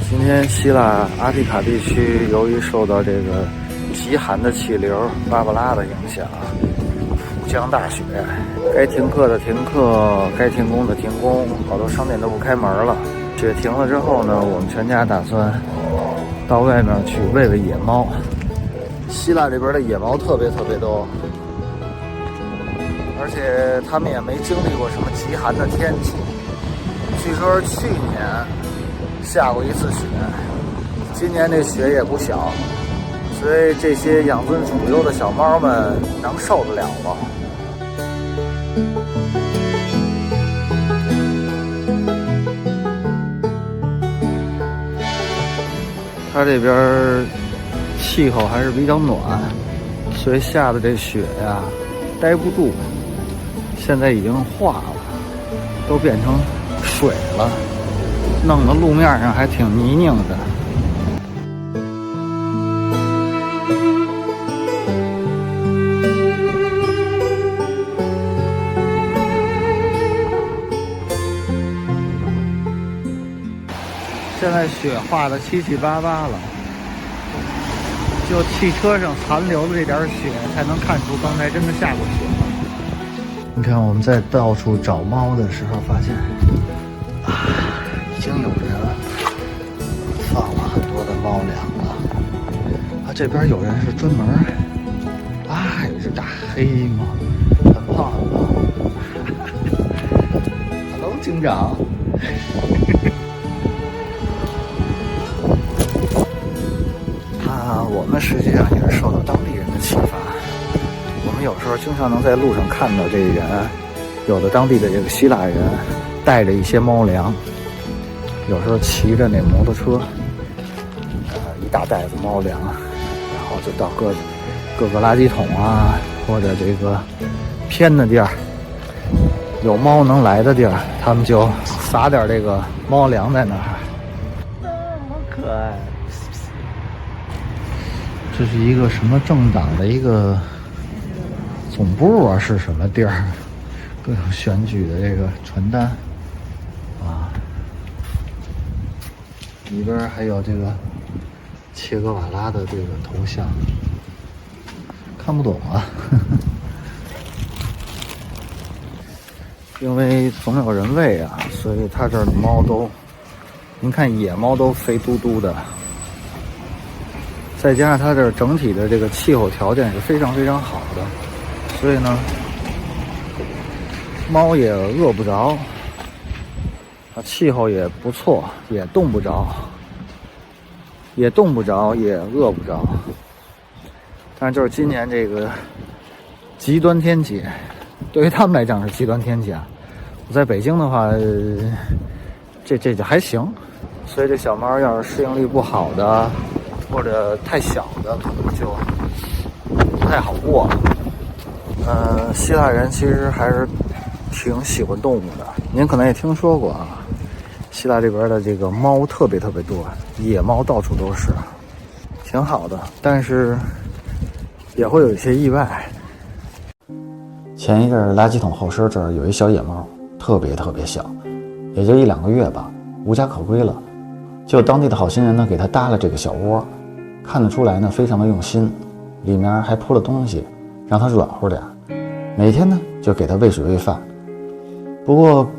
今天希腊阿提卡地区由于受到这个极寒的气流芭芭拉的影响，普降大雪，该停课的停课，该停工的停工，好多商店都不开门了。雪停了之后呢，我们全家打算到外面去喂喂野猫。希腊这边的野猫特别多，而且他们也没经历过什么极寒的天气。据说去年下过一次雪，今年这雪也不小，所以这些养尊处优的小猫们能受得了吗？它这边气候还是比较暖，所以下的这雪呀，待不住，现在已经化了，都变成水了，弄得路面上还挺泥泞的。现在雪化得七七八八了，就汽车上残留的这点雪才能看出刚才真的下过雪了。你看我们在到处找猫的时候发现已经有人放了很多的猫粮了。这边有人是专门有一只大黑猫，很胖很胖。Hello， 警长。我们实际上也是受到当地人的启发。我们有时候经常能在路上看到这人，有的当地的这个希腊人带着一些猫粮，有时候骑着那摩托车，一大袋子猫粮，然后就到各个垃圾桶啊，或者这个偏的地儿，有猫能来的地儿，他们就撒点这个猫粮在那儿。好可爱。这是一个什么政党的一个总部啊？是什么地儿？各种选举的这个传单里边还有这个切格瓦拉的这个头像，看不懂啊。因为总有人喂啊，所以他这儿的猫都，您看野猫都肥嘟嘟的。再加上它这整体的这个气候条件是非常好的，所以呢，猫也饿不着，气候也不错，也冻不着，也饿不着。但是就是今年这个极端天气，对于他们来讲是极端天气啊。我在北京的话，这就还行，所以这小猫要是适应力不好的，或者太小的，可能就不太好过。希腊人其实还是挺喜欢动物的。您可能也听说过啊，希腊这边的这个猫特别多，野猫到处都是，挺好的。但是也会有一些意外。前一阵垃圾桶后身这儿有一小野猫，特别小，也就1-2个月吧，无家可归了。就当地的好心人呢，给他搭了这个小窝，看得出来呢，非常的用心，里面还铺了东西，让它软和点。每天呢，就给它喂水喂饭。不过，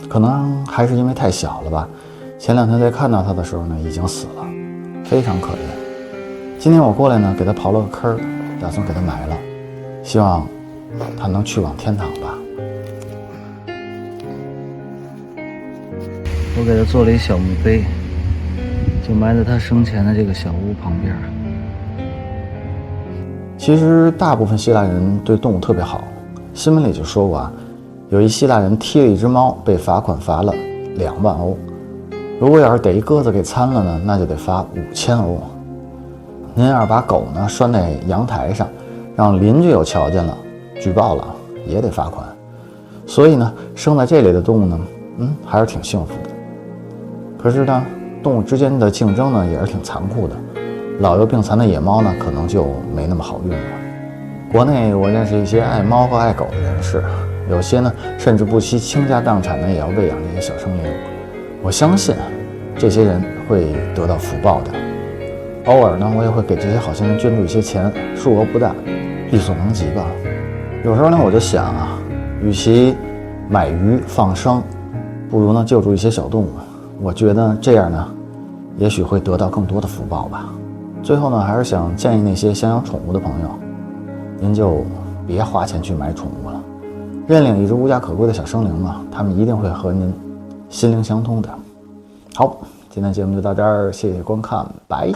可能还是因为太小了吧，前2天在看到它的时候呢，已经死了，非常可怜。今天我过来呢，给它刨了个坑，打算给它埋了，希望它能去往天堂吧。我给它做了一小墓碑，就埋在他生前的这个小屋旁边。其实大部分希腊人对动物特别好，新闻里就说过有一希腊人踢了一只猫，被罚款罚了2万欧。如果要是逮一鸽子给参了呢，那就得罚5000欧。您要是把狗呢拴在阳台上，让邻居有瞧见了，举报了也得罚款。所以呢，生在这类的动物呢，还是挺幸福的。可是呢，动物之间的竞争呢也是挺残酷的，老幼病残的野猫呢可能就没那么好运了。国内我认识一些爱猫和爱狗的人士，有些呢甚至不惜倾家荡产呢也要喂养这些小生灵。我相信这些人会得到福报的。偶尔呢，我也会给这些好心人捐助一些钱，数额不大，力所能及吧。有时候呢，我就想啊，与其买鱼放生，不如呢救助一些小动物。我觉得这样呢，也许会得到更多的福报吧。最后呢，还是想建议那些想养宠物的朋友，您就别花钱去买宠物了，认领一只无家可归的小生灵嘛，他们一定会和您心灵相通的。好，今天节目就到这儿，谢谢观看，拜。